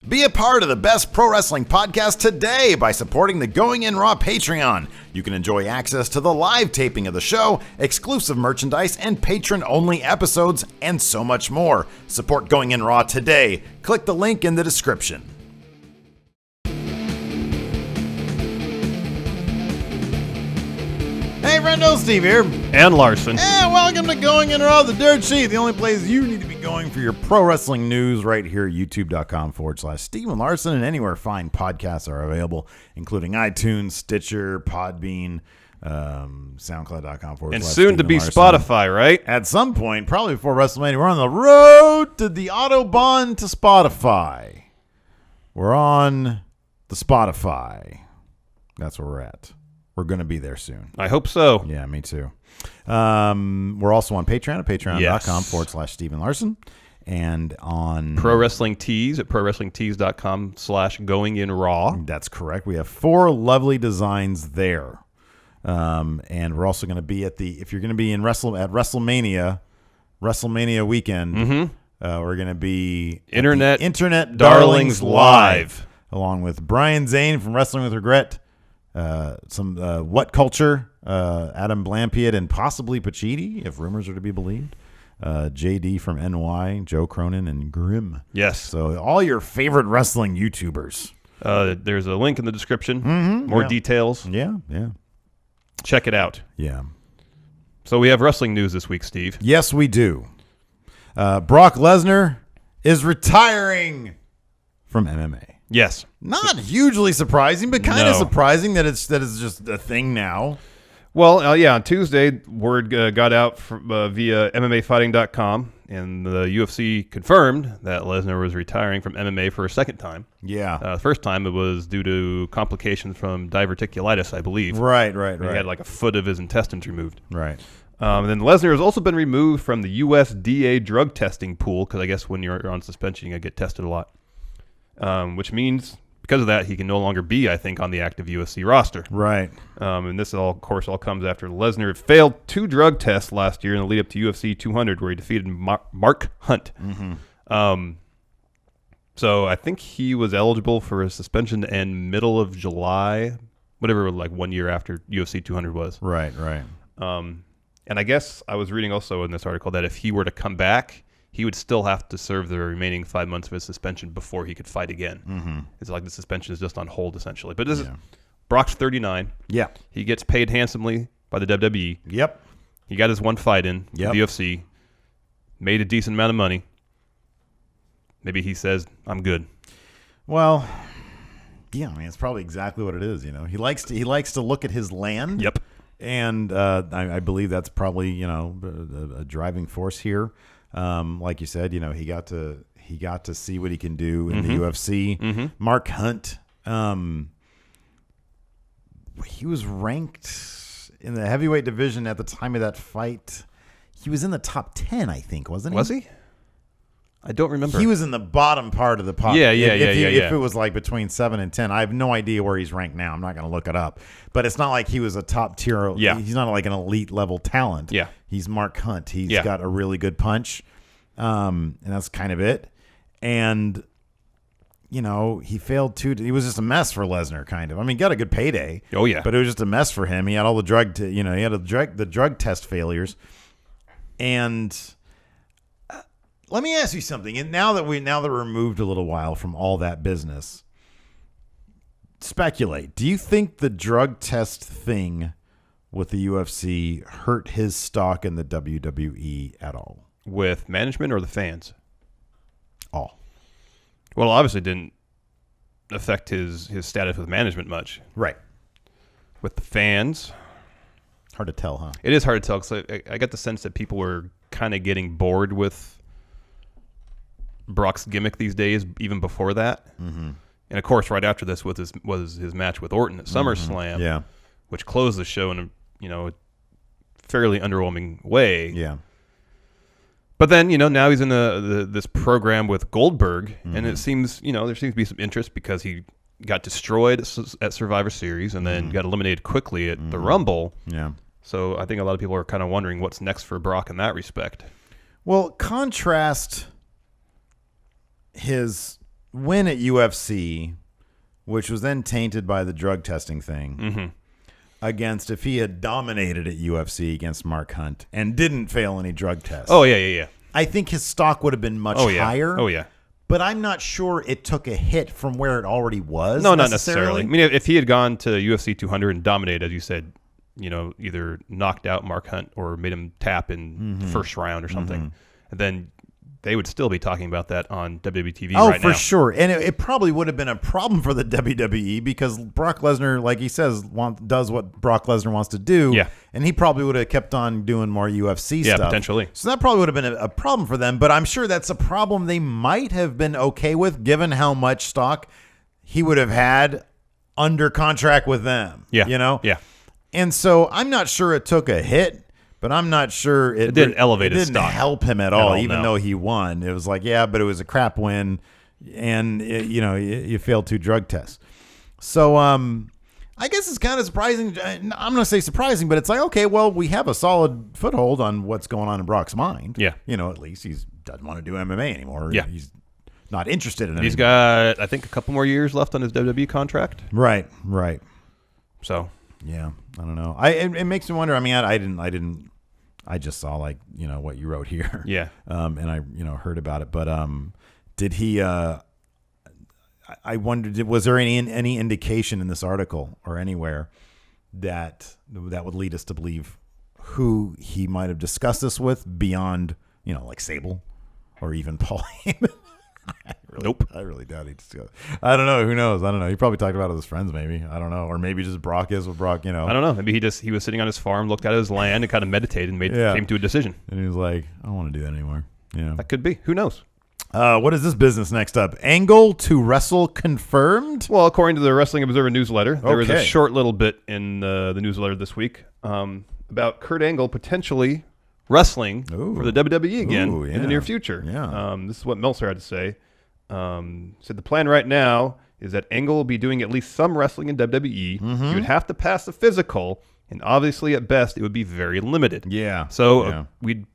Be a part of the best pro wrestling podcast today by supporting the Going In Raw Patreon. You can enjoy access to the live taping of the show, exclusive merchandise, and patron-only episodes, and so much more. Support Going In Raw today. Click the link in the description. Hey, friendo, Steve here. And Larson. And welcome to Going In Raw, the Dirt Sheet, the only place you need to be going for your pro wrestling news right here at youtube.com/Steven Larson, and anywhere fine podcasts are available, including iTunes, Stitcher, Podbean, SoundCloud.com/. And soon to be Larson. Spotify, right? At some point, probably before WrestleMania, we're on the road to the Autobahn to Spotify. We're on the Spotify. That's where we're at. We're going to be there soon. I hope so. Yeah, me too. We're also on Patreon at patreon.com/Steven Larson. And on Pro Wrestling Tees at prowrestlingtees.com/goinginraw. That's correct. We have 4 lovely designs there. And we're also going to be if you're going to be at WrestleMania weekend, we're going to be Internet Darlings Live. Along with Brian Zane from Wrestling with Regret. Some What Culture, Adam Blampied, and possibly Pacitti, if rumors are to be believed. JD from NY, Joe Cronin, and Grimm. Yes. So all your favorite wrestling YouTubers. There's a link in the description. More details. Yeah. Check it out. Yeah. So we have wrestling news this week, Steve. Yes, we do. Brock Lesnar is retiring from MMA. Yes. Not hugely surprising, but kind of surprising that it's just a thing now. Well, on Tuesday, word got out via MMAfighting.com, and the UFC confirmed that Lesnar was retiring from MMA for a second time. Yeah. The first time it was due to complications from diverticulitis, I believe. Right. He had like a foot of his intestines removed. Right. And then Lesnar has also been removed from the USDA drug testing pool, because I guess when you're on suspension, you get tested a lot. Which means, because of that, he can no longer be, I think, on the active UFC roster. Right. And this, of course, all comes after Lesnar failed 2 drug tests last year in the lead up to UFC 200, where he defeated Mark Hunt. So I think he was eligible for a suspension to end middle of July, whatever, like 1 year after UFC 200 was. Right. And I guess I was reading also in this article that if he were to come back, he would still have to serve the remaining 5 months of his suspension before he could fight again. It's like the suspension is just on hold, essentially. But this is Brock's 39. Yeah. He gets paid handsomely by the WWE. Yep. He got his one fight in with the UFC, made a decent amount of money. Maybe he says, I'm good. Well, yeah, I mean, it's probably exactly what it is. He likes to look at his land. Yep. And I believe that's probably, a driving force here. Like you said, he got to see what he can do in the UFC. Mark Hunt, he was ranked in the heavyweight division at the time of that fight. He was in the top 10, I think, wasn't he? Was he? I don't remember. He was in the bottom part of the pot. Yeah. If it was like between 7 and 10, I have no idea where he's ranked now. I'm not going to look it up. But it's not like he was a top tier. Yeah. He's not like an elite level talent. Yeah. He's Mark Hunt. He's got a really good punch. And that's kind of it. And, he failed to. He was just a mess for Lesnar, kind of. I mean, he got a good payday. Oh, yeah. But it was just a mess for him. He had all the drug, he had the drug test failures. And let me ask you something. And now that we're removed a little while from all that business, speculate. Do you think the drug test thing with the UFC hurt his stock in the WWE at all? With management or the fans? All. Well, obviously it didn't affect his status with management much. Right. With the fans, hard to tell, huh? It is hard to tell, because I got the sense that people were kind of getting bored with Brock's gimmick these days, even before that. And of course, right after this was his match with Orton at SummerSlam, which closed the show in a fairly underwhelming way. Yeah. But then, now he's in this program with Goldberg, and it seems, there seems to be some interest because he got destroyed at Survivor Series and then got eliminated quickly at the Rumble. Yeah. So I think a lot of people are kind of wondering what's next for Brock in that respect. Well, contrast his win at UFC, which was then tainted by the drug testing thing, against if he had dominated at UFC against Mark Hunt and didn't fail any drug tests. Oh, yeah. I think his stock would have been much higher. Oh, yeah. But I'm not sure it took a hit from where it already was. No, not necessarily. I mean, if he had gone to UFC 200 and dominated, as you said, either knocked out Mark Hunt or made him tap in the first round or something, and then they would still be talking about that on WWE TV right now. Oh, for sure. And it probably would have been a problem for the WWE because Brock Lesnar, like he says, does what Brock Lesnar wants to do. Yeah. And he probably would have kept on doing more UFC stuff. Yeah, potentially. So that probably would have been a problem for them. But I'm sure that's a problem they might have been okay with given how much stock he would have had under contract with them. Yeah. Yeah. And so I'm not sure it took a hit. But I'm not sure it didn't elevate his stock. It didn't help him at all, even though he won. It was like, yeah, but it was a crap win, and you failed 2 drug tests. So I guess it's kind of surprising. I'm going to say surprising, but it's like, okay, well, we have a solid foothold on what's going on in Brock's mind. Yeah, at least he doesn't want to do MMA anymore. Yeah, he's not interested in it. He's got, I think, a couple more years left on his WWE contract. Right. So yeah, I don't know. It makes me wonder. I mean, I just saw what you wrote here. Yeah. And I heard about it, but did he? I wondered, was there any indication in this article or anywhere that would lead us to believe who he might have discussed this with beyond like Sable or even Paul Heyman? Nope. I really doubt he discussed. I don't know. Who knows? I don't know. He probably talked about it with his friends, maybe. I don't know. Or maybe just Brock is with Brock, I don't know. Maybe he was sitting on his farm, looked at his land, and kind of meditated and came to a decision. And he was like, I don't want to do that anymore. Yeah. That could be. Who knows? What is this business next up? Angle to wrestle confirmed? Well, according to the Wrestling Observer newsletter, there was a short little bit in the newsletter this week about Kurt Angle potentially wrestling for the WWE again in the near future. Yeah. This is what Meltzer had to say. Said the plan right now is that Angle will be doing at least some wrestling in WWE. Mm-hmm. He would have to pass the physical, and obviously at best it would be very limited. Yeah. So we'd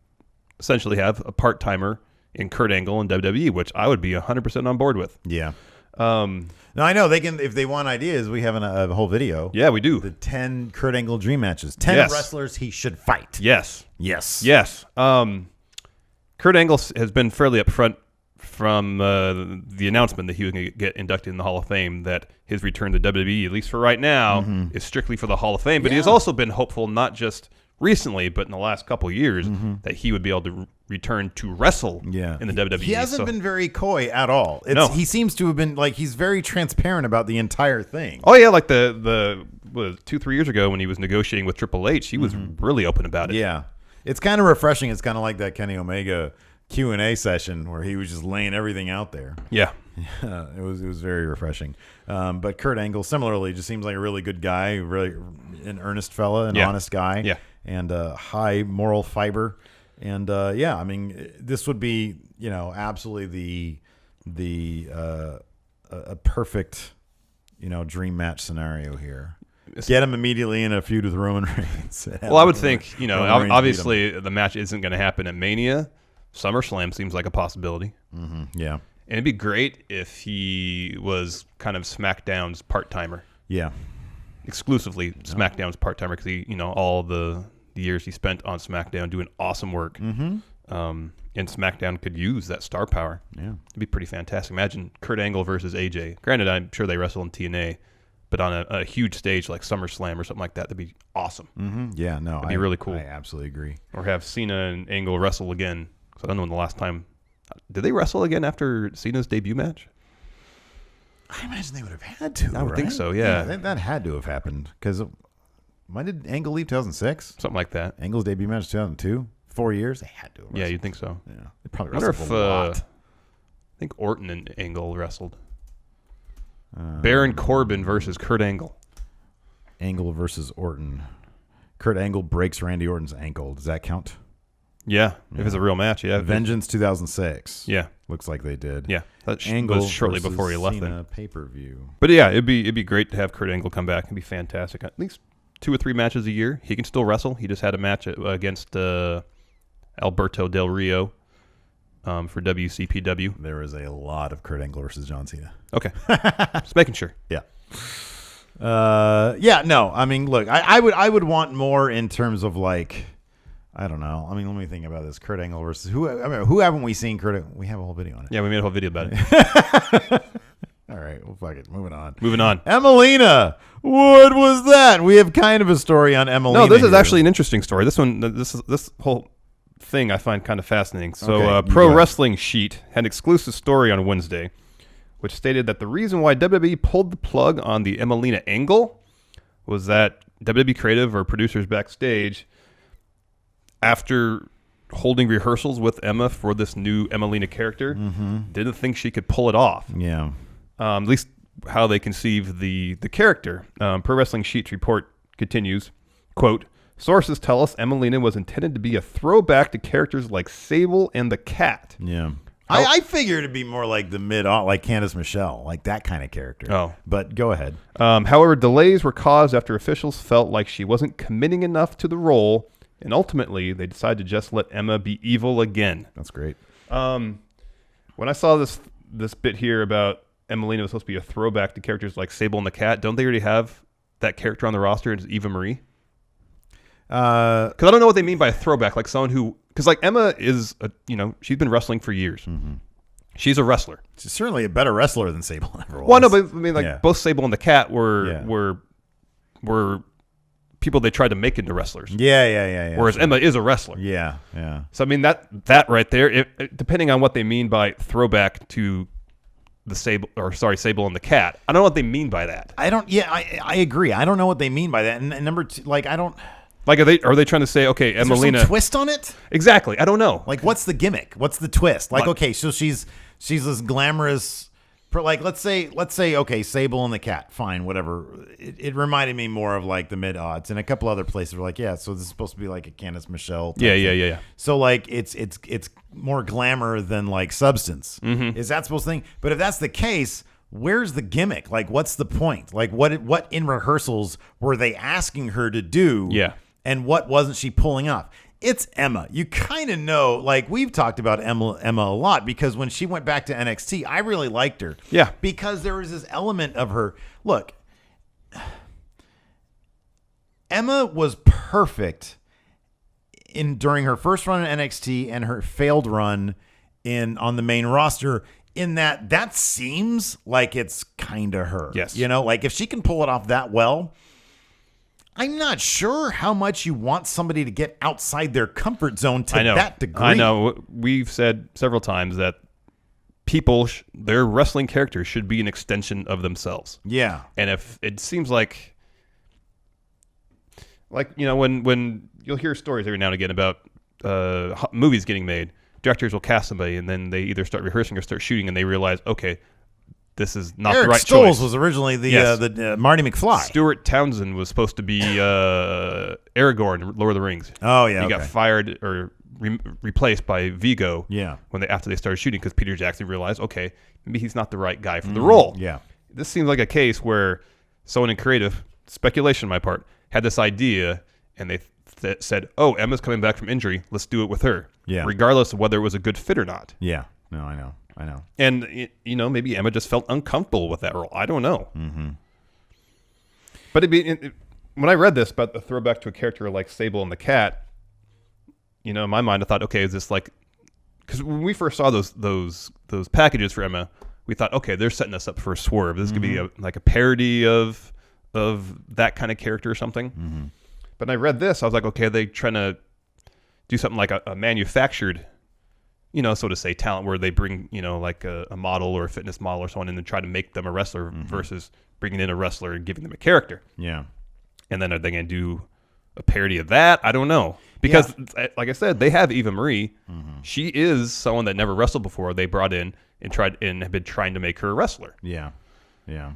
essentially have a part-timer in Kurt Angle in WWE, which I would be 100% on board with. Yeah. No, I know they can. If they want ideas, we have a whole video. Yeah, we do. The 10 Kurt Angle dream matches. 10 wrestlers he should fight. Yes. Kurt Angle has been fairly upfront from the announcement that he was going to get inducted in the Hall of Fame, that his return to WWE, at least for right now, is strictly for the Hall of Fame. But he has also been hopeful, not just recently, but in the last couple of years, that he would be able to return to wrestle in the WWE. He hasn't been very coy at all. No. He seems to have been, he's very transparent about the entire thing. Oh, yeah, like the 2-3 years ago when he was negotiating with Triple H, he was really open about it. Yeah. It's kind of refreshing. It's kind of like that Kenny Omega Q&A session where he was just laying everything out there. Yeah. It was very refreshing. But Kurt Angle similarly just seems like a really good guy, really an earnest fella, an honest guy, and high moral fiber. And I mean, this would be absolutely a perfect dream match scenario here. Get him immediately in a feud with Roman Reigns. Well, I would think obviously the match isn't going to happen at Mania. SummerSlam seems like a possibility. Yeah. And it'd be great if he was kind of SmackDown's part-timer. Yeah. Exclusively SmackDown's part-timer because all the years he spent on SmackDown doing awesome work. And SmackDown could use that star power. Yeah. It'd be pretty fantastic. Imagine Kurt Angle versus AJ. Granted, I'm sure they wrestle in TNA, but on a huge stage like SummerSlam or something like that, that'd be awesome. Yeah, no. It'd be really cool. I absolutely agree. Or have Cena and Angle wrestle again. So I don't know when the last time. Did they wrestle again after Cena's debut match? I imagine they would have had to. I would think so, yeah. That had to have happened. Because when did Angle leave? 2006? Something like that. Angle's debut match 2002? 4 years? They had to have wrestled. Yeah, you'd think so. Yeah. They probably I wonder wrestled a lot. I think Orton and Angle wrestled. Baron Corbin versus Kurt Angle. Angle versus Orton. Kurt Angle breaks Randy Orton's ankle. Does that count? Yeah, if it's a real match, yeah. Vengeance 2006. Yeah. Looks like they did. Yeah, that Angle was shortly before he left Cena then. Pay-per-view. But yeah, it'd be great to have Kurt Angle come back. It'd be fantastic. At least 2 or 3 matches a year. He can still wrestle. He just had a match against Alberto Del Rio for WCPW. There was a lot of Kurt Angle versus John Cena. Okay. Just making sure. Yeah. No. I mean, look, I would want more in terms of like, I don't know. I mean, let me think about this. Kurt Angle versus who? I mean, who haven't we seen? We have a whole video on it. Yeah, we made a whole video about it. All right, well, fuck it. Moving on. Emelina. What was that? We have kind of a story on Emelina. No, this is actually an interesting story. This whole thing I find kind of fascinating. So, Pro Wrestling Sheet had an exclusive story on Wednesday, which stated that the reason why WWE pulled the plug on the Emelina angle was that WWE creative or producers backstage, after holding rehearsals with Emma for this new Emelina character, didn't think she could pull it off. Yeah. At least how they conceive the character. Pro Wrestling Sheet report continues, quote, sources tell us Emelina was intended to be a throwback to characters like Sable and the Cat. Yeah. I figured it'd be more like the like Candice Michelle, like that kind of character. Oh. But go ahead. However, delays were caused after officials felt like she wasn't committing enough to the role, and ultimately they decided to just let Emma be evil again. That's great. When I saw this bit here about Emelina was supposed to be a throwback to characters like Sable and the Cat, don't they already have that character on the roster? It's Eva Marie. Because I don't know what they mean by a throwback, like someone who, because like Emma is, she's been wrestling for years. Mm-hmm. She's a wrestler. She's certainly a better wrestler than Sable ever was. Well, no, but I mean, both Sable and the Cat were people they tried to make into wrestlers. Yeah. Whereas Emma is a wrestler. Yeah. So I mean that right there, depending on what they mean by throwback to the Sable and the Cat, I don't know what they mean by that. I don't. Yeah, I agree. I don't know what they mean by that. And number two, like I don't. Like, are they trying to say, okay, Emelina... Is there some twist on it? Exactly. I don't know. Like, what's the gimmick? What's the twist? Like, okay, so she's this glamorous... Like, let's say, okay, Sable and the Cat. Fine, whatever. It reminded me more of, like, the mid-aughts. And a couple other places were like, yeah, so this is supposed to be like a Candice Michelle type thing. Yeah. So, like, it's more glamour than, like, substance. Mm-hmm. Is that supposed to think? But if that's the case... Where's the gimmick? Like, what's the point? Like, what in rehearsals were they asking her to do? Yeah. And what wasn't she pulling off? It's Emma. You kind of know, like we've talked about Emma a lot because when she went back to NXT, I really liked her. Yeah. Because there was this element of her. Look, Emma was perfect during her first run in NXT and her failed run on the main roster. In that seems like it's kind of her. Yes. Like if she can pull it off that well. I'm not sure how much you want somebody to get outside their comfort zone to that degree. I know. We've said several times that people, their wrestling characters should be an extension of themselves. Yeah. And if it seems like when you'll hear stories every now and again about movies getting made, directors will cast somebody and then they either start rehearsing or start shooting and they realize, okay, this is not the right choice. Eric Stoltz was originally the Marty McFly. Stuart Townsend was supposed to be Aragorn in Lord of the Rings. Oh, yeah. He got fired or replaced by Vigo after they started shooting because Peter Jackson realized, okay, maybe he's not the right guy for the role. Yeah. This seems like a case where someone in creative, speculation on my part, had this idea and they said, oh, Emma's coming back from injury. Let's do it with her. Yeah. Regardless of whether it was a good fit or not. Yeah. No, I know. And, maybe Emma just felt uncomfortable with that role. I don't know. Mm-hmm. But when I read this about the throwback to a character like Sable and the Cat, in my mind, I thought, okay, is this like... Because when we first saw those packages for Emma, we thought, okay, they're setting us up for a swerve. This could be a parody of that kind of character or something. Mm-hmm. But when I read this, I was like, okay, are they trying to do something like a manufactured... so to say, talent where they bring, like a model or a fitness model or someone and then try to make them a wrestler versus bringing in a wrestler and giving them a character. Yeah. And then are they going to do a parody of that? I don't know. Because, like I said, they have Eva Marie. Mm-hmm. She is someone that never wrestled before. They brought in and have been trying to make her a wrestler. Yeah. Yeah.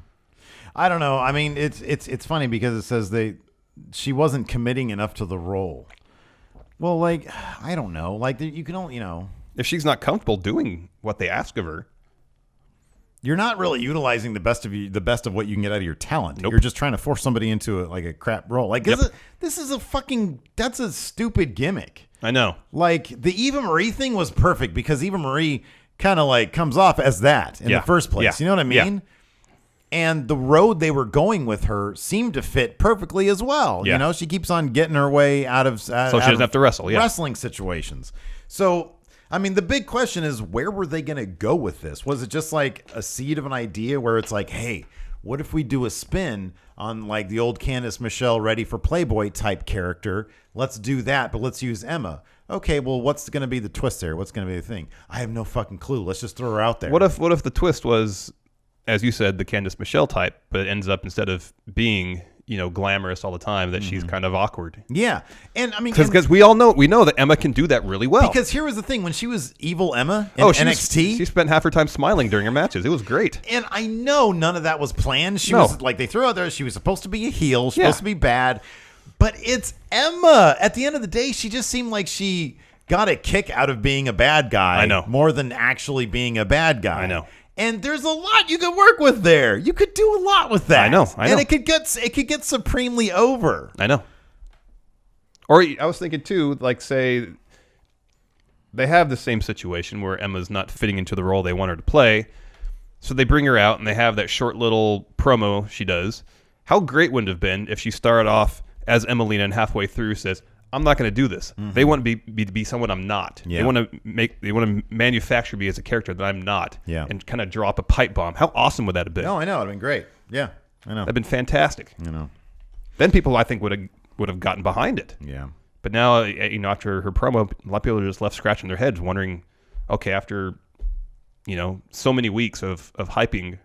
I don't know. I mean, it's funny because it says she wasn't committing enough to the role. Well, like, I don't know. Like, you can only, If she's not comfortable doing what they ask of her, you're not really utilizing the best of what you can get out of your talent. Nope. You're just trying to force somebody into a crap role. Like that's a stupid gimmick. I know. Like, the Eva Marie thing was perfect because Eva Marie kind of like comes off as that in the first place. Yeah. You know what I mean? Yeah. And the road they were going with her seemed to fit perfectly as well. Yeah. You know, she keeps on getting her way out of So she doesn't have to wrestle. Yeah. wrestling situations. So, I mean, the big question is, where were they going to go with this? Was it just like a seed of an idea where it's like, hey, what if we do a spin on like the old Candice Michelle Ready for Playboy type character? Let's do that, but let's use Emma. Okay, well, what's going to be the twist there? What's going to be the thing? I have no fucking clue. Let's just throw her out there. What if the twist was, as you said, the Candice Michelle type, but it ends up instead of being, you know, glamorous all the time, that she's kind of awkward. Yeah, and I mean, because we know that Emma can do that really well. Because here was the thing: when she was evil Emma in NXT, she spent half her time smiling during her matches. It was great. And I know none of that was planned. She was like, they threw out there, she was supposed to be a heel, supposed to be bad, but it's Emma. At the end of the day, she just seemed like she got a kick out of being a bad guy. I know. More than actually being a bad guy. I know. And there's a lot you could work with there. You could do a lot with that. I know. And it could get supremely over. I know. Or I was thinking too, like, say they have the same situation where Emma's not fitting into the role they want her to play, so they bring her out and they have that short little promo she does. How great would it have been if she started off as Emelina and halfway through says, I'm not going to do this. Mm-hmm. They want to be someone I'm not. Yeah. They want to manufacture me as a character that I'm not. Yeah. And kind of drop a pipe bomb. How awesome would that have been? No, I know. It'd been great. Yeah, I know. That'd been fantastic. You know. Then people, I think, would have gotten behind it. Yeah. But now, you know, after her promo, a lot of people are just left scratching their heads, wondering, okay, after, you know, so many weeks of hyping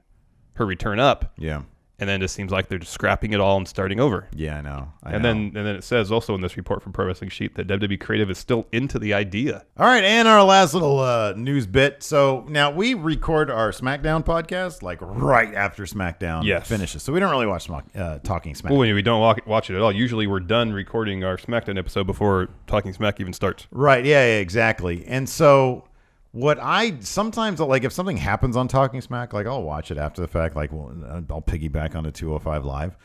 her return up. Yeah. And then it just seems like they're just scrapping it all and starting over. Yeah, I know. Then it says also in this report from Pro Wrestling Sheet that WWE Creative is still into the idea. All right, and our last little news bit. So now we record our SmackDown podcast like right after SmackDown finishes. So we don't really watch Talking Smack. Well, we don't watch it at all. Usually we're done recording our SmackDown episode before Talking Smack even starts. Right, yeah, exactly. And so what I sometimes, like, if something happens on Talking Smack, like, I'll watch it after the fact. Like, well, I'll piggyback onto 205 Live.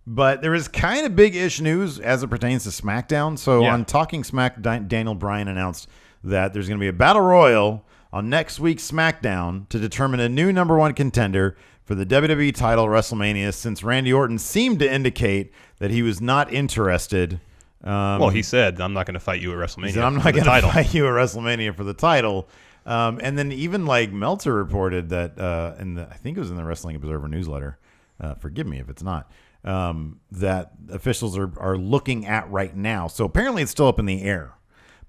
But there is kind of big-ish news as it pertains to SmackDown. So on Talking Smack, Daniel Bryan announced that there's going to be a battle royal on next week's SmackDown to determine a new number one contender for the WWE title at WrestleMania, since Randy Orton seemed to indicate that he was not interested. Well, he said, I'm not going to fight you at WrestleMania. He said, I'm not going to fight you at WrestleMania for the title. And then even like Meltzer reported that, I think it was in the Wrestling Observer newsletter. Forgive me if it's not. That officials are looking at right now. So apparently it's still up in the air.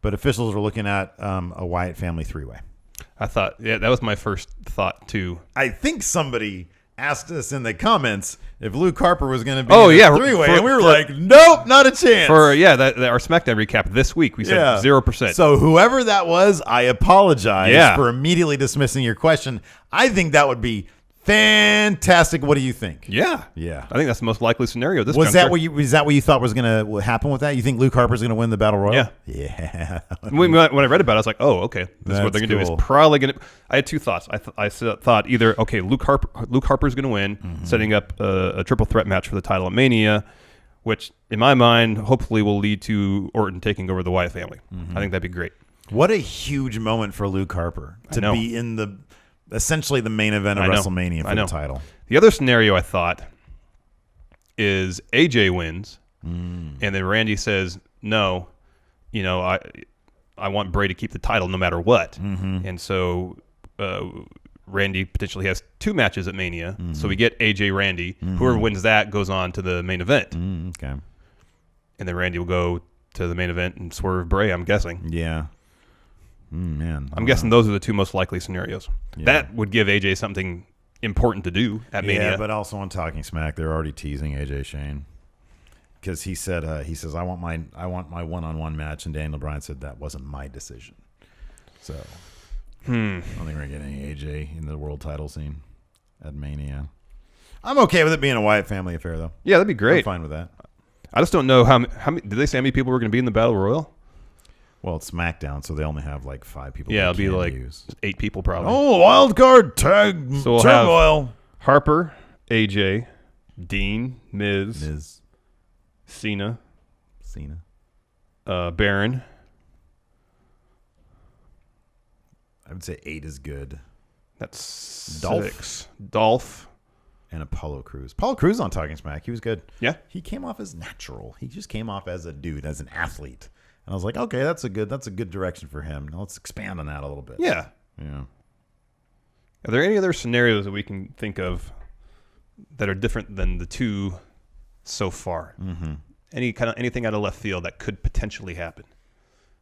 But officials are looking at a Wyatt family three-way. I thought, that was my first thought too. I think somebody asked us in the comments if Luke Harper was going to be in a three-way, and we were like, nope, not a chance. For our SmackDown recap this week, we said 0%. So whoever that was, I apologize for immediately dismissing your question. I think that would be fantastic. What do you think? Yeah. I think that's the most likely scenario. Is that what you thought was going to happen with that? You think Luke Harper's going to win the Battle Royal? Yeah. When I read about it, I was like, oh, okay. This is what they're going to do. It's probably going to. I had two thoughts. I thought either, okay, Luke Harper's going to win, setting up a triple threat match for the title at Mania, which in my mind hopefully will lead to Orton taking over the Wyatt family. I think that'd be great. What a huge moment for Luke Harper to be in essentially the main event of WrestleMania for the title. The other scenario I thought is AJ wins, and then Randy says, no, you know, I want Bray to keep the title no matter what. And so Randy potentially has two matches at Mania. So we get AJ Randy. Whoever wins that goes on to the main event. Okay. And then Randy will go to the main event and swerve Bray, I'm guessing. Yeah. Man, I'm guessing those are the two most likely scenarios. Yeah. That would give AJ something important to do at Mania. Yeah, but also on Talking Smack, they're already teasing AJ Shane because he says I want my one-on-one match, and Daniel Bryan said that wasn't my decision. So I don't think we're getting AJ in the world title scene at Mania. I'm okay with it being a Wyatt family affair, though. Yeah, that'd be great. I'm fine with that. I just don't know how many. Did they say how many people were going to be in the Battle Royal? Well, it's SmackDown, so they only have like 5 people. Yeah, it'll be like 8 people probably. Oh, wild card tag so we'll turmoil. Harper, AJ, Dean, Miz, Cena, Baron. I would say 8 is good. That's Dolph. 6. Dolph. And Apollo Crews. Apollo Crews on Talking Smack. He was good. Yeah. He came off as natural. He just came off as a dude, as an athlete. And I was like, okay, that's a good direction for him. Now let's expand on that a little bit. Yeah. Yeah. Are there any other scenarios that we can think of that are different than the two so far? Mm-hmm. Anything out of left field that could potentially happen?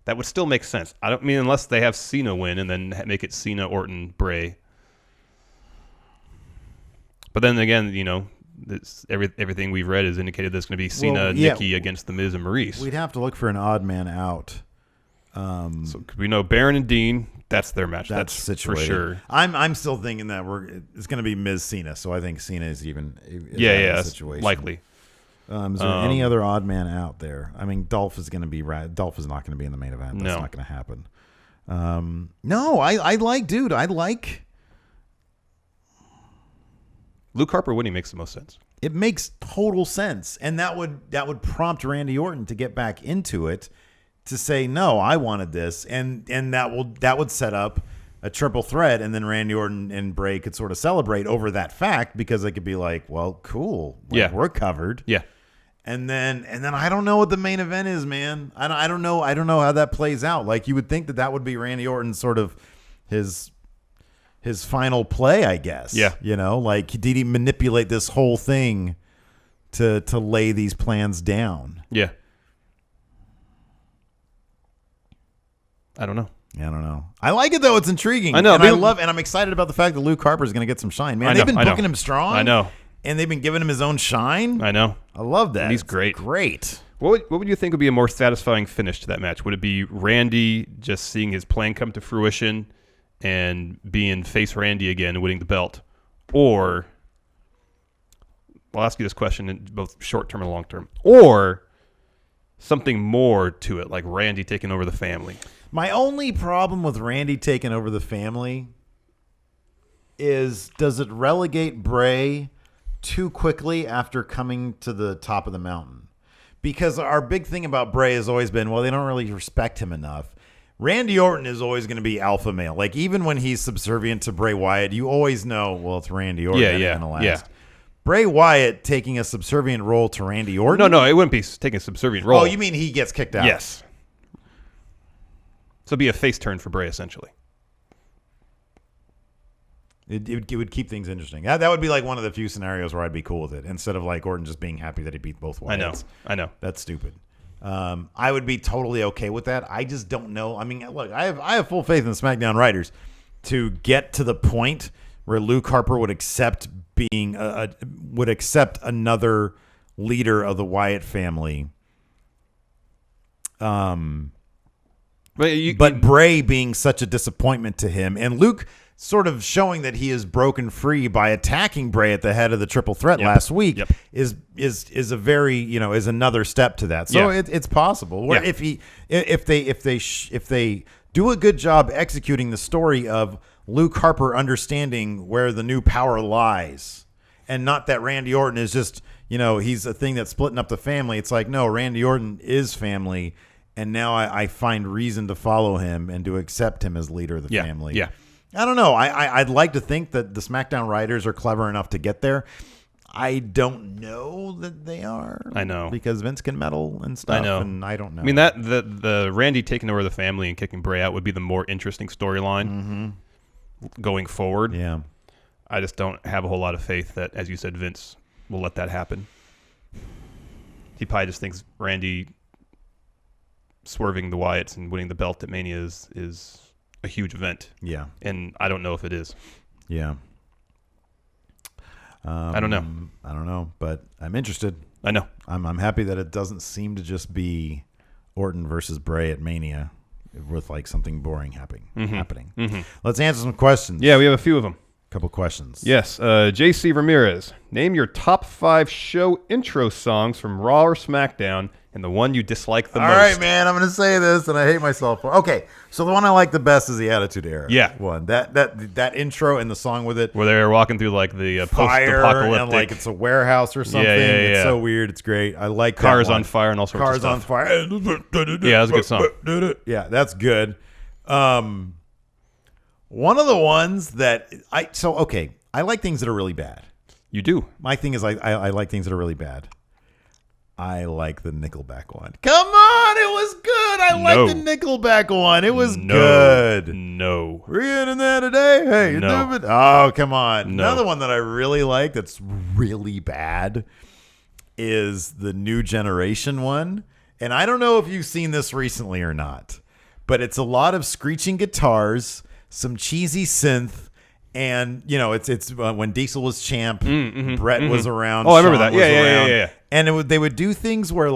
That would still make sense. I don't mean unless they have Cena win and then make it Cena, Orton, Bray. But then again, everything we've read has indicated there's going to be Cena, Nikki against The Miz and Maurice. We'd have to look for an odd man out. So we know Baron and Dean. That's their match. That's situated. For sure. I'm still thinking that it's going to be Miz Cena. So I think Cena is situation. Likely. Is there any other odd man out there? I mean, Dolph is going to be Dolph is not going to be in the main event. That's not going to happen. No, I like Luke Harper winning makes the most sense. It makes total sense, and that would prompt Randy Orton to get back into it, to say no, I wanted this, and that would set up a triple threat, and then Randy Orton and Bray could sort of celebrate over that fact, because they could be like, well, cool, we're covered, and then I don't know what the main event is, man. I don't know how that plays out. Like, you would think that would be Randy Orton's sort of his final play, I guess. Yeah. Like, did he manipulate this whole thing to lay these plans down? Yeah. I don't know. Yeah, I don't know. I like it, though. It's intriguing. I know. And I'm excited about the fact that Luke Harper is going to get some shine. Man, they've been booking him strong. I know. And they've been giving him his own shine. I know. I love that. And he's great. Great. What would you think would be a more satisfying finish to that match? Would it be Randy just seeing his plan come to fruition and being face Randy again and winning the belt? Or, I'll ask you this question in both short term and long term. Or something more to it, like Randy taking over the family. My only problem with Randy taking over the family is, does it relegate Bray too quickly after coming to the top of the mountain? Because our big thing about Bray has always been, well, they don't really respect him enough. Randy Orton is always going to be alpha male. Like, even when he's subservient to Bray Wyatt, you always know, well, it's Randy Orton. Yeah. Bray Wyatt taking a subservient role to Randy Orton? No, it wouldn't be taking a subservient role. Oh, you mean he gets kicked out? Yes. So it'd be a face turn for Bray, essentially. It would keep things interesting. That would be like one of the few scenarios where I'd be cool with it, instead of like Orton just being happy that he beat both Wyatts. I know. That's stupid. I would be totally okay with that. I just don't know. I mean, look, I have full faith in the SmackDown writers to get to the point where Luke Harper would accept being would accept another leader of the Wyatt family. But Bray being such a disappointment to him, and Luke sort of showing that he is broken free by attacking Bray at the head of the triple threat last week is a very, is another step to that. So it's possible. Where if they do a good job executing the story of Luke Harper understanding where the new power lies, and not that Randy Orton is just, he's a thing that's splitting up the family. It's like, no, Randy Orton is family. And now I find reason to follow him and to accept him as leader of the family. Yeah. I don't know. I'd like to think that the SmackDown writers are clever enough to get there. I don't know that they are. I know. Because Vince can meddle and stuff. I know. And I don't know. I mean, that the Randy taking over the family and kicking Bray out would be the more interesting storyline going forward. Yeah. I just don't have a whole lot of faith that, as you said, Vince will let that happen. He probably just thinks Randy swerving the Wyatts and winning the belt at Mania is a huge event. Yeah. And I don't know if it is. Yeah. I don't know. I don't know, but I'm interested. I know. I'm happy that it doesn't seem to just be Orton versus Bray at Mania with like something boring happening. Mm-hmm. Let's answer some questions. Yeah, we have a few of them. Couple questions. Yes. JC Ramirez. Name your top 5 show intro songs from Raw or SmackDown and the one you dislike the All most. right, man. I'm going to say this, and I hate myself for. Okay, so the one I like the best is the Attitude Era. Yeah. one that intro and the song with it. Where they're walking through like the Fire post-apocalyptic, and like it's a warehouse or something. Yeah. It's so weird. It's great. I like cars that one. on fire and all sorts Cars of stuff. on fire. Yeah, that's a good song. Yeah, that's good. One of the ones that I like things that are really bad. You do. My thing is I like things that are really bad. I like the Nickelback one. Come on, it was good. I like the Nickelback one. It was good. No. We're getting there today. Hey, you're doing it. Oh, come on. No. Another one that I really like that's really bad is the New Generation one. And I don't know if you've seen this recently or not, but it's a lot of screeching guitars, some cheesy synth, and it's when Diesel was champ, Brett was around. Oh, I remember Sean that. was Yeah. around. And they would do things where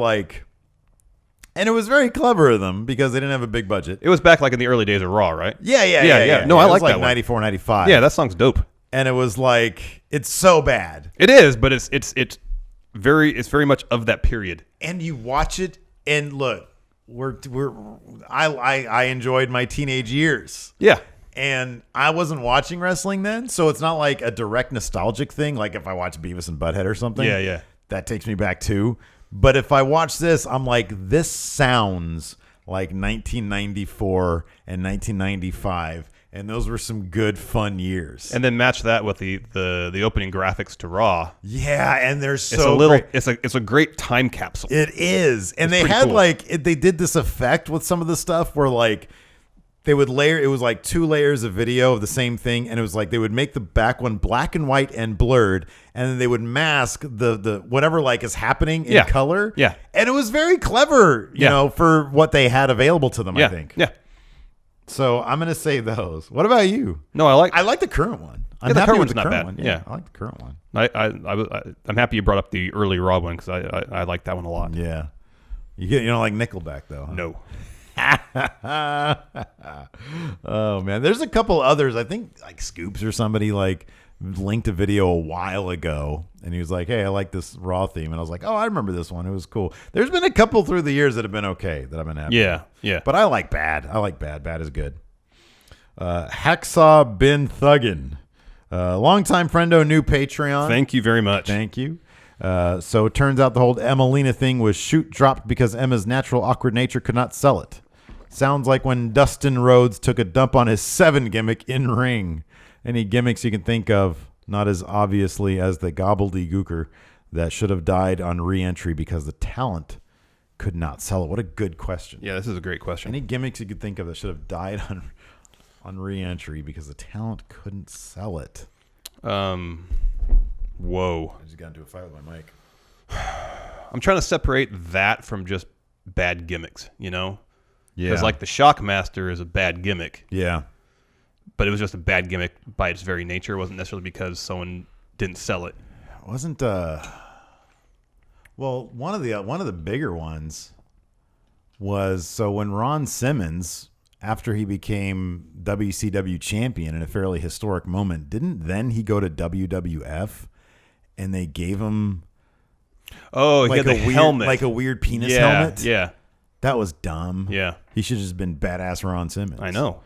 and it was very clever of them because they didn't have a big budget. It was back like in the early days of Raw, right? Yeah. No, I like like that one. 94, 95. Yeah, that song's dope. And it was like, it's so bad. It is, but it's very much of that period. And you watch it and look, I enjoyed my teenage years. Yeah. And I wasn't watching wrestling then, so it's not like a direct nostalgic thing. Like if I watch Beavis and Butthead or something, Yeah. that takes me back too. But if I watch this, I'm like, this sounds like 1994 and 1995, and those were some good fun years. And then match that with the opening graphics to Raw. Yeah, and there's great. It's a great time capsule. It is, and they had cool. They did this effect with some of the stuff where they would layer. It was like 2 layers of video of the same thing, and it was like they would make the back one black and white and blurred, and then they would mask the whatever is happening in color. Yeah, and it was very clever, you know, for what they had available to them. Yeah. I think. Yeah. So I'm gonna say those. What about you? No, I like the current one. I'm happy the current with one's not bad. one. Yeah, I like the current one. I'm happy you brought up the early Raw one because I like that one a lot. Yeah, you don't like Nickelback though. Huh? No. Oh man, there's a couple others. I think Scoops or somebody linked a video a while ago, and he was like, "Hey, I like this Raw theme," and I was like, "Oh, I remember this one. It was cool." There's been a couple through the years that have been okay that I've been happy. Yeah. But I like bad. I like bad. Bad is good. Hacksaw Bin Thuggin, longtime friendo, new Patreon. Thank you very much. Thank you. So it turns out the whole Emelina thing was dropped because Emma's natural awkward nature could not sell it. Sounds like when Dustin Rhodes took a dump on his 7 gimmick in ring. Any gimmicks you can think of, not as obviously as the gobbledygooker that should have died on re-entry because the talent could not sell it. What a good question. Yeah, this is a great question. Any gimmicks you could think of that should have died on re-entry because the talent couldn't sell it? Whoa. I just got into a fight with my mic. I'm trying to separate that from just bad gimmicks, Yeah. Because the Shockmaster is a bad gimmick. Yeah. But it was just a bad gimmick by its very nature. It wasn't necessarily because someone didn't sell it. Wasn't well, one of the bigger ones was when Ron Simmons, after he became WCW champion in a fairly historic moment, didn't then he go to WWF and they gave him he had the helmet. like a weird penis helmet? Yeah. That was dumb. Yeah. He should have just been badass Ron Simmons. I know.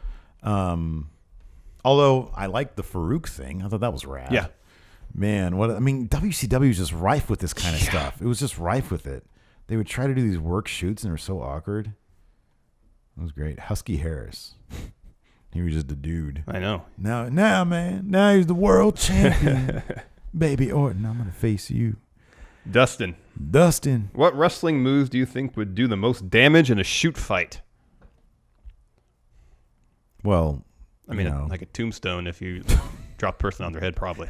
Although I liked the Farouk thing. I thought that was rad. Yeah. Man, WCW is just rife with this kind of stuff. It was just rife with it. They would try to do these work shoots and they were so awkward. It was great. Husky Harris. He was just a dude. I know. Now, man. Now he's the world champion. Baby Orton, I'm going to face you. Dustin. What wrestling moves do you think would do the most damage in a shoot fight? Well, I mean, like a tombstone if you drop a person on their head, probably.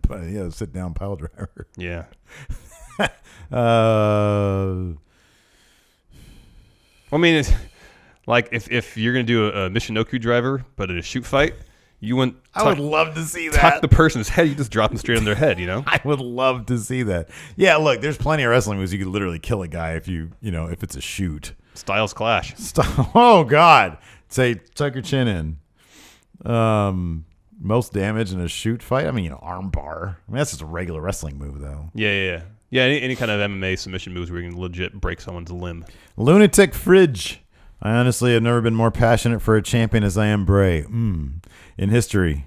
But yeah, sit down pile driver. Yeah. I mean, it's like if you're gonna do a Michinoku driver, but in a shoot fight, you wouldn't. I would love to see that. Tuck the person's head. You just drop them straight on their head. I would love to see that. Yeah, look, there's plenty of wrestling moves you could literally kill a guy if if it's a shoot. Styles clash. Oh God! Say tuck your chin in. Most damage in a shoot fight. I mean, arm bar. I mean, that's just a regular wrestling move, though. Yeah. Yeah, any kind of MMA submission moves where you can legit break someone's limb. Lunatic Fridge. I honestly have never been more passionate for a champion as I am Bray. In history,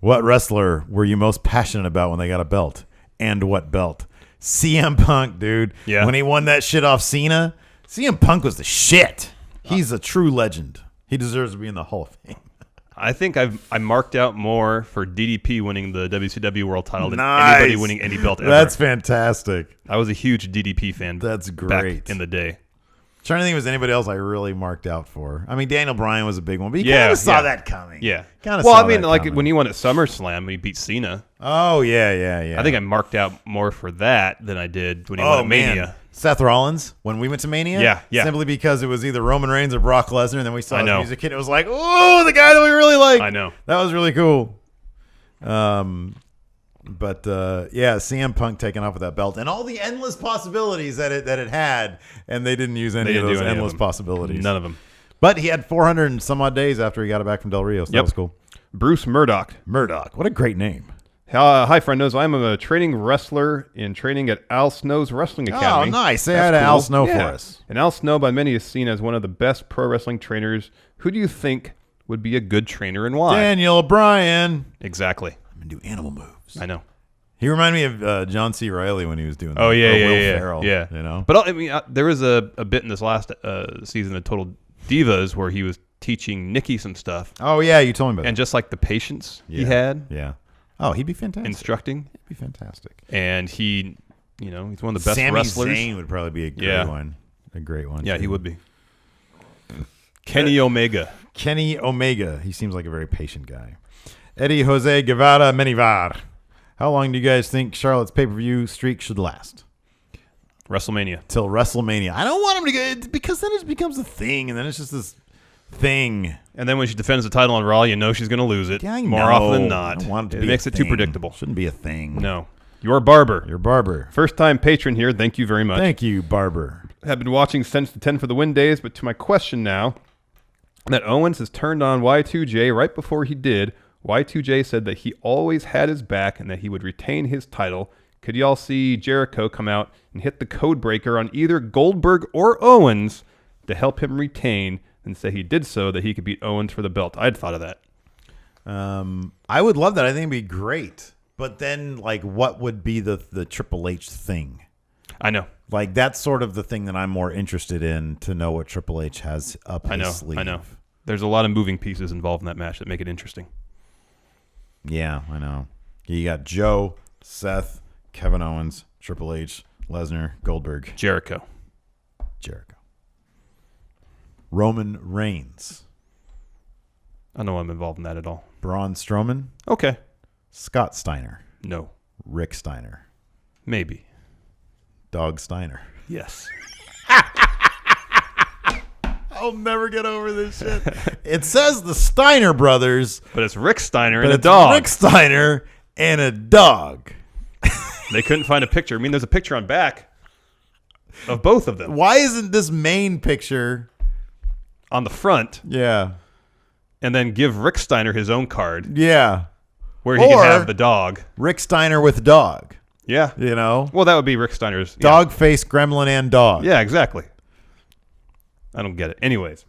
what wrestler were you most passionate about when they got a belt? And what belt? CM Punk, dude. Yeah. When he won that shit off Cena, CM Punk was the shit. He's a true legend. He deserves to be in the Hall of Fame. I think I marked out more for DDP winning the WCW World Title than anybody winning any belt ever. That's fantastic. I was a huge DDP fan. That's great. Back in the day. Trying to think if there's anybody else I really marked out for. I mean, Daniel Bryan was a big one, but you kind of saw that coming. Yeah. Kind of. Well, I mean, like when he won at SummerSlam, when he beat Cena. Oh yeah. I think I marked out more for that than I did when he won at Mania. Seth Rollins when we went to Mania. Yeah. Simply because it was either Roman Reigns or Brock Lesnar, and then we saw his music hit. It was like, oh, the guy that we really like. I know. That was really cool. But CM Punk taking off with that belt and all the endless possibilities that it had, and they didn't use any of those endless possibilities. None of them. But he had 400 and some odd days after he got it back from Del Rio, so that was cool. Bruce Murdoch. What a great name. Hi, friendos. I'm a training wrestler in training at Al Snow's Wrestling Academy. Oh, nice. Say hi to Al Snow for us. And Al Snow, by many, is seen as one of the best pro wrestling trainers. Who do you think would be a good trainer and why? Daniel Bryan. Exactly. I'm going to do animal moves. I know. He reminded me of John C. Reilly when he was doing Will Ferrell, yeah. You know? But I mean, there was a bit in this last season of Total Divas where he was teaching Nikki some stuff. Oh, yeah. You told me about that. And just like the patience he had. Yeah. Oh, he'd be fantastic. Instructing. He'd be fantastic. And he's one of the best wrestlers. Sami Zayn would probably be a great one. A great one. Yeah, he would be. Kenny Omega. He seems like a very patient guy. Eddie Jose Guevara Menivar. How long do you guys think Charlotte's pay-per-view streak should last? WrestleMania. Till WrestleMania. I don't want him to go because then it becomes a thing, and then it's just this thing. And then when she defends the title on Raw, you know she's going to lose it. Yeah, more often than not. I don't want it to it makes it too predictable. Shouldn't be a thing. No. Your Barber. Your Barber. First-time patron here. Thank you very much. Thank you, Barber. Have been watching since the 10 for the Win days, but to my question now, that Owens has turned on Y2J right before he did. Y2J said that he always had his back and that he would retain his title. Could y'all see Jericho come out and hit the code breaker on either Goldberg or Owens to help him retain and say he did so that he could beat Owens for the belt? I'd thought of that. I would love that. I think it'd be great. But then, like, what would be the Triple H thing? I know. Like, that's sort of the thing that I'm more interested in to know what Triple H has up his sleeve. I know. There's a lot of moving pieces involved in that match that make it interesting. Yeah, I know. You got Joe, Seth, Kevin Owens, Triple H, Lesnar, Goldberg. Jericho. Roman Reigns. I don't know I'm involved in that at all. Braun Strowman. Okay. Scott Steiner. No. Rick Steiner. Maybe. Dog Steiner. Yes. I'll never get over this shit. It says the Steiner brothers. But it's Rick Steiner and a dog. Rick Steiner and a dog. They couldn't find a picture. I mean, there's a picture on back of both of them. Why isn't this main picture on the front? Yeah. And then give Rick Steiner his own card. Yeah. Where he can have the dog. Rick Steiner with dog. Yeah. You know? Well, that would be Rick Steiner's. Dog face, gremlin, and dog. Yeah, exactly. I don't get it. Anyways.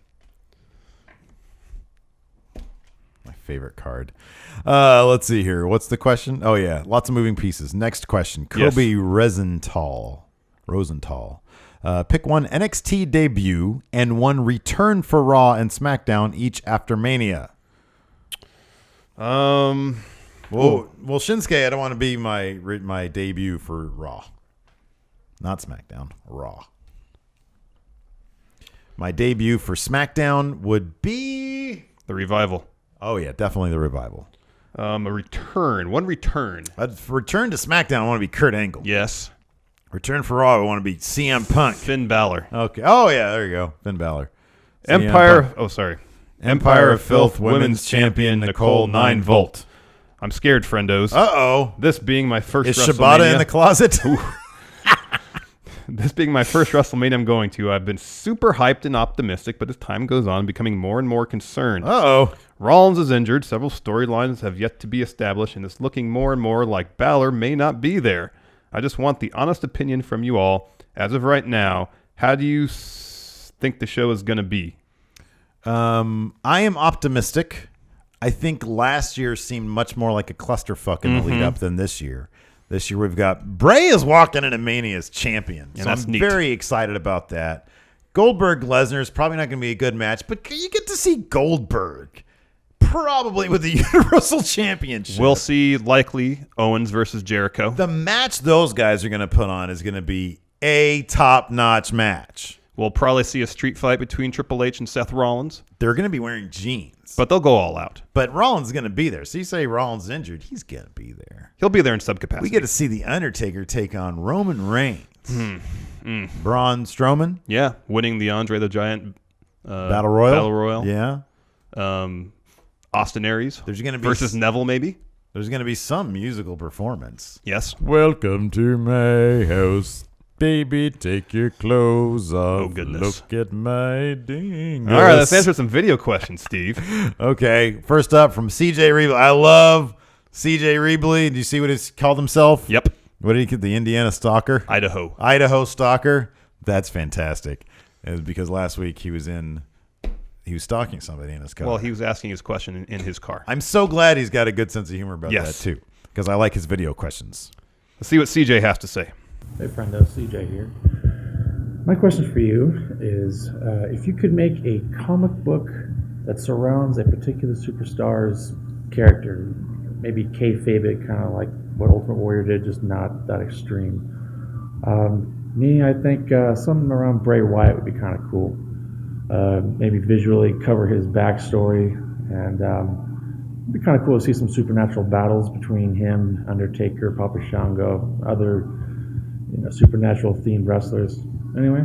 My favorite card. Let's see here. What's the question? Oh, yeah. Lots of moving pieces. Next question. Kobe Rosenthal. Pick one NXT debut and one return for Raw and SmackDown each after Mania. Well, Shinsuke, I don't want to be my debut for Raw. Not SmackDown. Raw. My debut for SmackDown would be the Revival. Oh, yeah. Definitely the Revival. A return. One return. Return to SmackDown, I want to be Kurt Angle. Yes. Return for Raw, I want to be CM Punk. Finn Balor. Okay. Oh, yeah. There you go. Finn Balor. Empire of Filth Women's Champion Nicole 9-Volt. I'm scared, friendos. Uh-oh. This being my first WrestleMania. Is Shibata in the closet? This being my first WrestleMania I'm going to, I've been super hyped and optimistic, but as time goes on, I'm becoming more and more concerned. Uh-oh. Rollins is injured. Several storylines have yet to be established, and it's looking more and more like Balor may not be there. I just want the honest opinion from you all. As of right now, how do you think the show is going to be? I am optimistic. I think last year seemed much more like a clusterfuck in the lead up than this year. This year we've got Bray is walking into Mania as champion. Yeah, so that's I'm neat. very excited about that. Goldberg-Lesnar is probably not going to be a good match, but you get to see Goldberg probably with the Universal Championship. We'll see likely Owens versus Jericho. The match those guys are going to put on is going to be a top-notch match. We'll probably see a street fight between Triple H and Seth Rollins. They're going to be wearing jeans. But they'll go all out. But Rollins is going to be there. So you say Rollins is injured, he's going to be there. He'll be there in some capacity. We get to see The Undertaker take on Roman Reigns. Braun Strowman. Yeah, winning the Andre the Giant Battle Royal. Battle Royal. Yeah. Austin Aries There's going to be versus Neville, maybe. There's going to be some musical performance. Yes. Welcome to my house. Baby, take your clothes off. Oh, goodness. Look at my dingus. All right, let's answer some video questions, Steve. Okay, first up from CJ Rebley. I love CJ Rebley. Do you see what he's called himself? Yep. What did he get? The Indiana Stalker? Idaho Stalker. That's fantastic. It was because last week he was stalking somebody in his car. Well, he was asking his question in his car. I'm so glad he's got a good sense of humor about Yes. that too, because I like his video questions. Let's see what CJ has to say. Hey, friendo, CJ here. My question for you is, if you could make a comic book that surrounds a particular superstar's character, maybe kayfabe it, kind of like what Ultimate Warrior did, just not that extreme. I think something around Bray Wyatt would be kind of cool. Maybe visually cover his backstory, and it'd be kind of cool to see some supernatural battles between him, Undertaker, Papa Shango, other supernatural themed wrestlers. Anyway,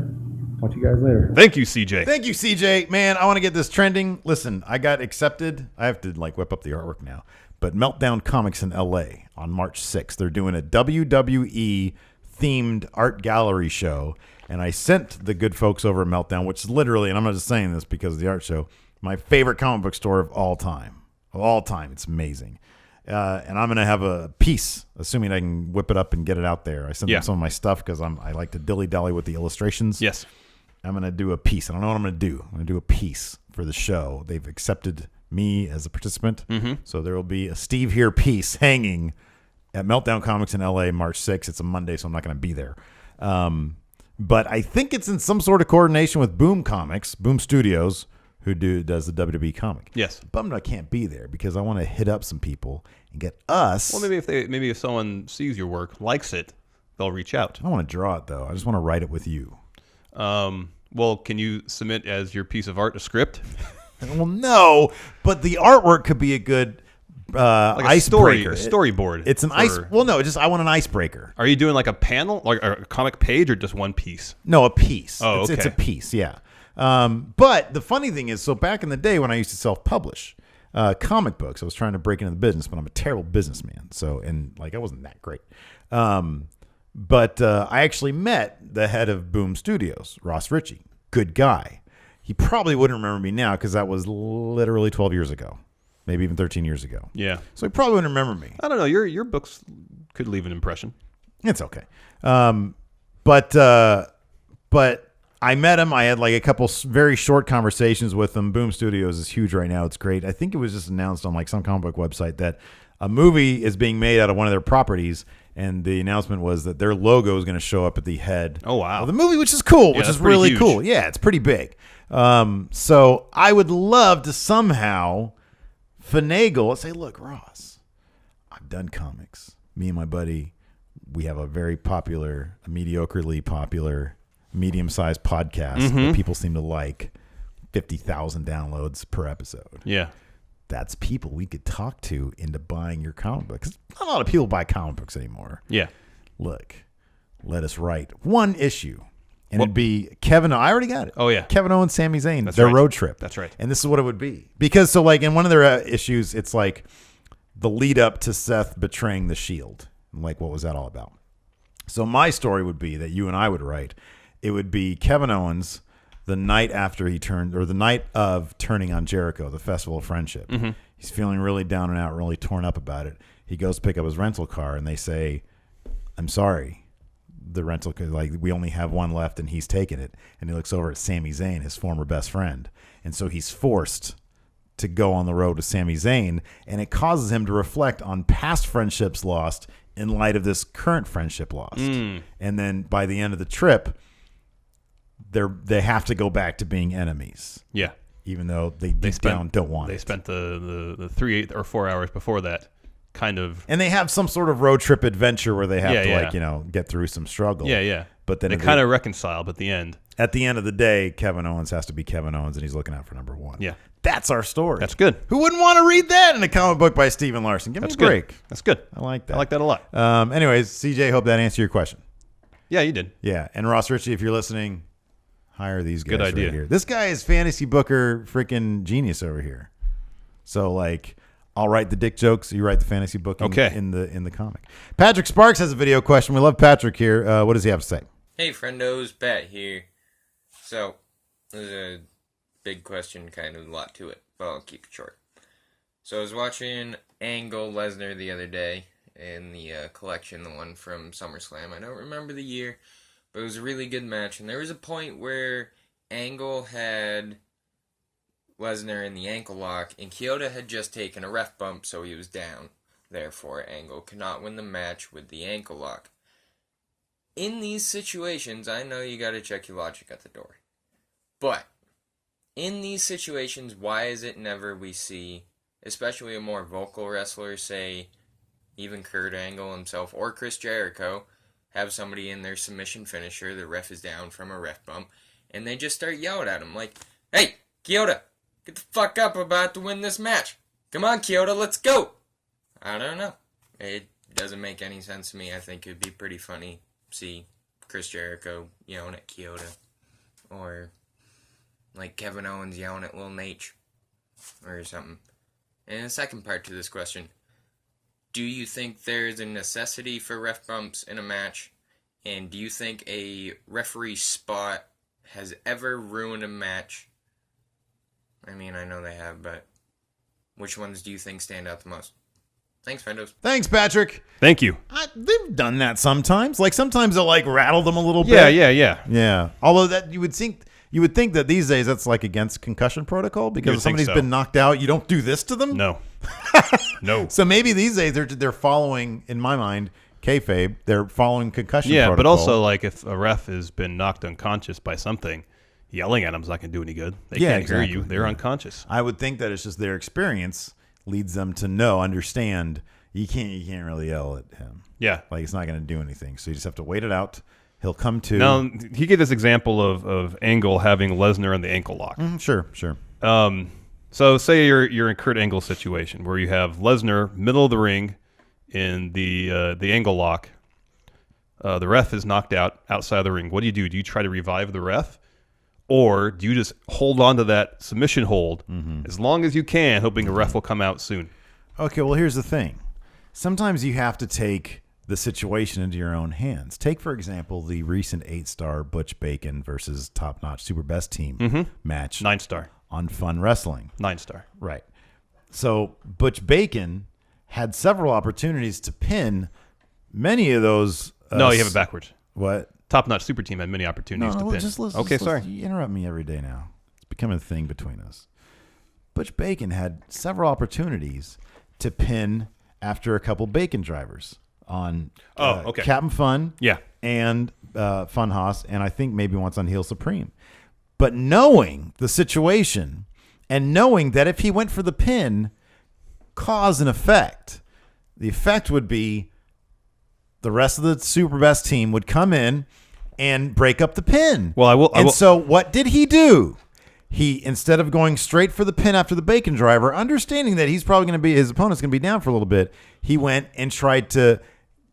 talk to you guys later. Thank you, CJ. Thank you, CJ. Man, I want to get this trending. Listen, I got accepted. I have to whip up the artwork now. But Meltdown Comics in LA on March 6th. They're doing a WWE themed art gallery show. And I sent the good folks over at Meltdown, which is literally, and I'm not just saying this because of the art show, my favorite comic book store of all time. It's amazing. And I'm going to have a piece, assuming I can whip it up and get it out there. I sent them some of my stuff because I like to dilly-dally with the illustrations. Yes. I'm going to do a piece. I don't know what I'm going to do. I'm going to do a piece for the show. They've accepted me as a participant. So there will be a Steve Here piece hanging at Meltdown Comics in LA March 6th. It's a Monday, so I'm not going to be there. But I think it's in some sort of coordination with Boom Comics, Boom Studios, who does the WWE comic. Yes. Bummed I can't be there because I want to hit up some people and get us. Well, maybe if someone sees your work, likes it, they'll reach out. I don't want to draw it though. I just want to write it with you. Well, can you submit as your piece of art a script? Well, no, but the artwork could be a good Like icebreaker. a storyboard. It's an ice. Well, no, I want an icebreaker. Are you doing like a panel, like a comic page, or just one piece? No, a piece. Oh, It's a okay. piece, yeah. But the funny thing is, so back in the day when I used to self-publish comic books, I was trying to break into the business, but I'm a terrible businessman. I wasn't that great. But I actually met the head of Boom Studios, Ross Ritchie. Good guy. He probably wouldn't remember me now because that was literally 12 years ago, maybe even 13 years ago. Yeah. So he probably wouldn't remember me. I don't know. Your books could leave an impression. It's okay. But I met him. I had like a couple very short conversations with him. Boom Studios is huge right now. It's great. I think it was just announced on like some comic book website that a movie is being made out of one of their properties, and the announcement was that their logo is going to show up at the head Oh, wow. of the movie, which is cool, Yeah, which that's is pretty really huge. cool. Yeah, it's pretty big. So I would love to somehow finagle and say, look, Ross, I've done comics. Me and my buddy, we have a very popular, a mediocrely popular, medium-sized podcast that people seem to like. 50,000 downloads per episode. Yeah. That's people we could talk to into buying your comic book. 'Cause not a lot of people buy comic books anymore. Yeah. Look, let us write one issue. And it'd be Kevin. I already got it. Oh, yeah. Kevin Owens, Sami Zayn, That's their right. road trip. That's right. And this is what it would be. Because so like in one of their issues, it's like the lead up to Seth betraying the Shield. And like, what was that all about? So my story would be that you and I would write. It would be Kevin Owens the night after he turned, or the night of turning on Jericho, the Festival of Friendship. He's feeling really down and out, really torn up about it. He goes to pick up his rental car, and they say, I'm sorry. The rental, like, we only have one left and he's taking it. And he looks over at Sami Zayn, his former best friend. And so he's forced to go on the road with Sami Zayn, and it causes him to reflect on past friendships lost in light of this current friendship lost. And then by the end of the trip, they have to go back to being enemies. Yeah. Even though they deep down don't want it. They spent the 3 or 4 hours before that kind of... And they have some sort of road trip adventure where they have to, like, you know, get through some struggle. Yeah. But then they kind of reconcile at the end. At the end of the day, Kevin Owens has to be Kevin Owens, and he's looking out for number one. Yeah. That's our story. That's good. Who wouldn't want to read that in a comic book by Stephen Larson? Give me a break. That's good. I like that. I like that a lot. Anyways, CJ, hope that answered your question. Yeah, you did. Yeah. And Ross Ritchie, if you're listening, hire these guys. Good idea. Right here. This guy is fantasy booker freaking genius over here. So, like, I'll write the dick jokes. You write the fantasy booking in the comic. Patrick Sparks has a video question. We love Patrick here. What does he have to say? Hey, friendos, Pat here. So, there's a big question, kind of a lot to it, but I'll keep it short. So, I was watching Angle Lesnar the other day in the collection, the one from SummerSlam. I don't remember the year, but it was a really good match. And there was a point where Angle had Lesnar in the ankle lock, and Kyoto had just taken a ref bump, so he was down. Therefore, Angle could not win the match with the ankle lock. In these situations, I know you gotta check your logic at the door. But, in these situations, why is it never we see, especially a more vocal wrestler, say, even Kurt Angle himself, or Chris Jericho, have somebody in their submission finisher, the ref is down from a ref bump, and they just start yelling at him like, "Hey, Kyoto, get the fuck up, I'm about to win this match. Come on, Kyoto, let's go." I don't know. It doesn't make any sense to me. I think it'd be pretty funny to see Chris Jericho yelling at Kyoto. Or like Kevin Owens yelling at Lil Nate. Or something. And the second part to this question. Do you think there's a necessity for ref bumps in a match? And do you think a referee spot has ever ruined a match? I mean, I know they have, but which ones do you think stand out the most? Thanks, friendos. Thanks, Patrick. Thank you. They've done that sometimes. Like, sometimes they'll, like, rattle them a little bit. Yeah. Although that you would think that these days that's, like, against concussion protocol, because if somebody's been knocked out, you don't do this to them. No. No. So maybe these days they're following, in my mind, kayfabe. They're following concussion protocol. Yeah, but also, like, if a ref has been knocked unconscious by something, yelling at them's not going to do any good. They can't hear you. They're unconscious. I would think that it's just their experience leads them to understand you can't really yell at him. Yeah. Like, it's not going to do anything. So you just have to wait it out. He'll come to. Now, he gave this example of Angle having Lesnar in the ankle lock. Sure. So say you're in Kurt Angle's situation where you have Lesnar middle of the ring in the angle lock. The ref is knocked out outside of the ring. What do? Do you try to revive the ref? Or do you just hold on to that submission hold as long as you can, hoping a ref will come out soon? Okay, well, here's the thing. Sometimes you have to take the situation into your own hands. Take, for example, the recent 8-star Butch Bacon versus Top Notch Super Best Team match. 9-star. On Fun Wrestling. 9-star. Right. So Butch Bacon had several opportunities to pin many of those. No, you have it backwards. What? Top Notch Super Team had many opportunities to pin. Just listen. Okay, sorry. You interrupt me every day now. It's becoming a thing between us. Butch Bacon had several opportunities to pin after a couple Bacon drivers on Captain Fun and Funhouse, and I think maybe once on Heel Supreme. But knowing the situation and knowing that if he went for the pin, cause and effect, the effect would be the rest of the Super Best team would come in and break up the pin. Well, I will. So what did he do? He, instead of going straight for the pin after the Bacon driver, understanding that his opponent's going to be down for a little bit, he went and tried to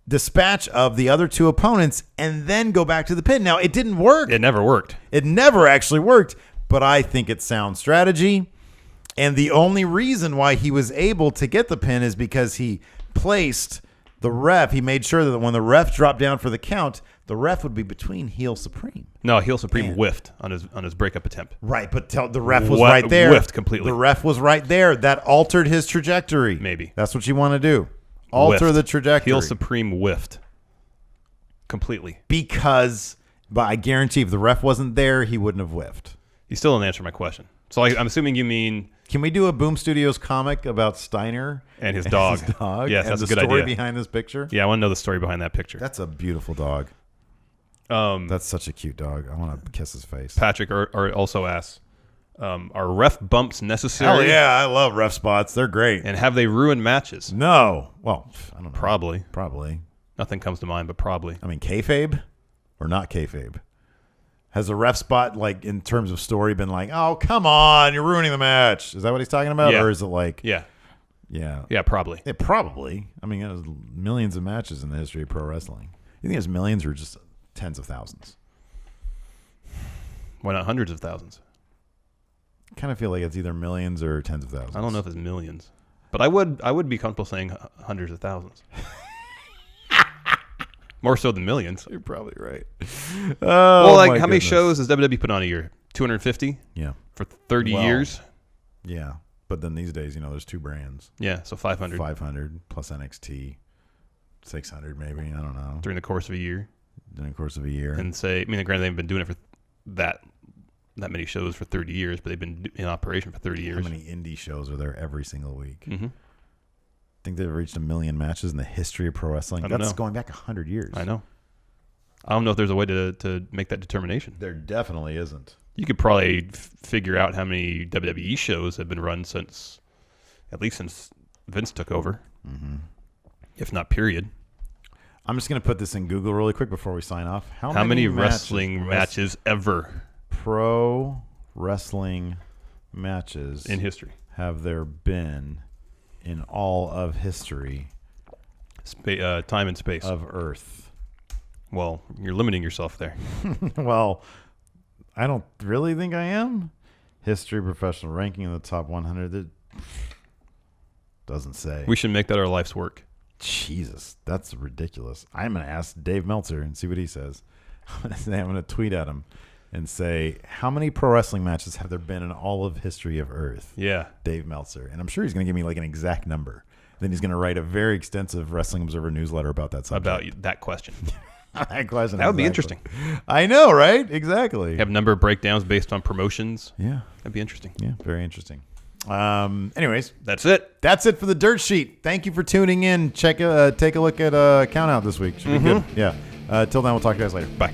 dispatch of the other two opponents and then go back to the pin. Now, it didn't work. It never worked. It never actually worked, but I think it's sound strategy. And the only reason why he was able to get the pin is because he placed the ref. He made sure that when the ref dropped down for the count, the ref would be between Heel Supreme. No, Heel Supreme whiffed on his breakup attempt. Right, but the ref was right there. Whiffed completely. The ref was right there. That altered his trajectory. Maybe. That's what you want to do. Alter the trajectory. Heel Supreme whiffed. Completely. But I guarantee if the ref wasn't there, he wouldn't have whiffed. You still didn't answer my question. So I'm assuming you mean... Can we do a Boom Studios comic about Steiner and his dog? Yes, that's a good idea. The story behind this picture? Yeah, I want to know the story behind that picture. That's a beautiful dog. That's such a cute dog. I want to kiss his face. Patrick also asks, are ref bumps necessary? Hell yeah, I love ref spots. They're great. And have they ruined matches? No. Well, I don't know. Probably. Nothing comes to mind, but probably. I mean, kayfabe or not kayfabe? Has a ref spot, like, in terms of story, been like, oh, come on, you're ruining the match? Is that what he's talking about? Yeah. Or is it like... Yeah. Yeah. Yeah, probably. Yeah, probably. I mean, there's millions of matches in the history of pro wrestling. You think it's millions or just tens of thousands? Why not hundreds of thousands? I kind of feel like it's either millions or tens of thousands. I don't know if it's millions. But I would be comfortable saying hundreds of thousands. More so than millions. You're probably right. Well, like, how many shows does WWE put on a year? 250? Yeah. For 30 years? Yeah. But then these days, there's 2 brands. Yeah, so 500. 500 plus NXT. 600 maybe. I don't know. During the course of a year. And granted, they've been doing it for that many shows for 30 years, but they've been in operation for 30 years. How many indie shows are there every single week? Mm-hmm. I think they've reached 1 million matches in the history of pro wrestling. That's going back 100 years. I know. I don't know if there's a way to make that determination. There definitely isn't. You could probably figure out how many WWE shows have been run since Vince took over, if not period. I'm just going to put this in Google really quick before we sign off. How many wrestling matches ever? Pro wrestling matches in history have there been in all of history? Time and space. Of Earth. Well, you're limiting yourself there. Well, I don't really think I am. History professional ranking in the top 100. It doesn't say. We should make that our life's work. Jesus, that's ridiculous. I'm going to ask Dave Meltzer and see what he says. I'm going to tweet at him and say, how many pro wrestling matches have there been in all of history of Earth? Yeah. Dave Meltzer. And I'm sure he's going to give me like an exact number. Then he's going to write a very extensive Wrestling Observer newsletter about that subject. About that question. That question. That would be interesting. I know, right? Exactly. Have number of breakdowns based on promotions. Yeah. That'd be interesting. Yeah, very interesting. Anyways, that's it. That's it for the Dirt Sheet. Thank you for tuning in. Take a look at Count Out this week. Should be good. Yeah. Till then, we'll talk to you guys later. Bye.